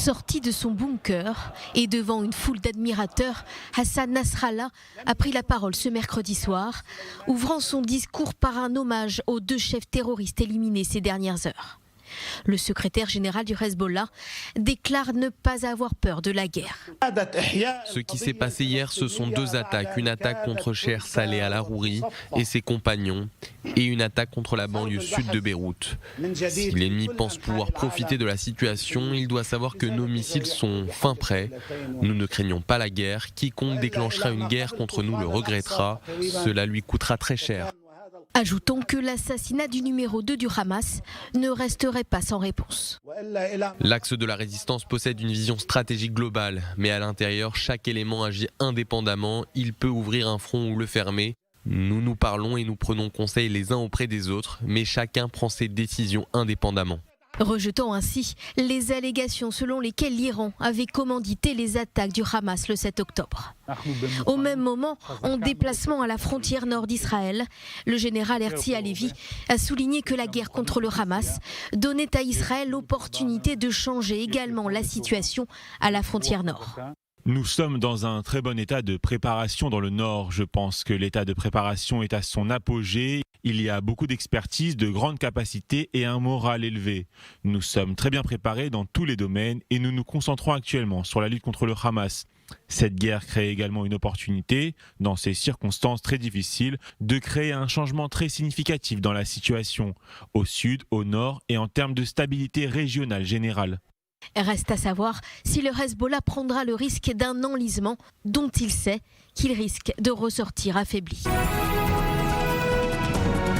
Sorti de son bunker et devant une foule d'admirateurs, Hassan Nasrallah a pris la parole ce mercredi soir, ouvrant son discours par un hommage aux 2 chefs terroristes éliminés ces dernières heures. Le secrétaire général du Hezbollah déclare ne pas avoir peur de la guerre. Ce qui s'est passé hier, ce sont 2 attaques. Une attaque contre Cheikh Saleh al-Harouri et ses compagnons et une attaque contre la banlieue sud de Beyrouth. Si l'ennemi pense pouvoir profiter de la situation, il doit savoir que nos missiles sont fin prêts. Nous ne craignons pas la guerre. Quiconque déclenchera une guerre contre nous le regrettera. Cela lui coûtera très cher. Ajoutons que l'assassinat du numéro 2 du Hamas ne resterait pas sans réponse. L'axe de la résistance possède une vision stratégique globale, mais à l'intérieur, chaque élément agit indépendamment. Il peut ouvrir un front ou le fermer. Nous nous parlons et nous prenons conseil les uns auprès des autres, mais chacun prend ses décisions indépendamment. Rejetant ainsi les allégations selon lesquelles l'Iran avait commandité les attaques du Hamas le 7 octobre. Au même moment, en déplacement à la frontière nord d'Israël, le général Herzi Halevi a souligné que la guerre contre le Hamas donnait à Israël l'opportunité de changer également la situation à la frontière nord. Nous sommes dans un très bon état de préparation dans le Nord. Je pense que l'état de préparation est à son apogée. Il y a beaucoup d'expertise, de grandes capacités et un moral élevé. Nous sommes très bien préparés dans tous les domaines et nous nous concentrons actuellement sur la lutte contre le Hamas. Cette guerre crée également une opportunité, dans ces circonstances très difficiles, de créer un changement très significatif dans la situation, au sud, au nord et en termes de stabilité régionale générale. Reste à savoir si le Hezbollah prendra le risque d'un enlisement dont il sait qu'il risque de ressortir affaibli.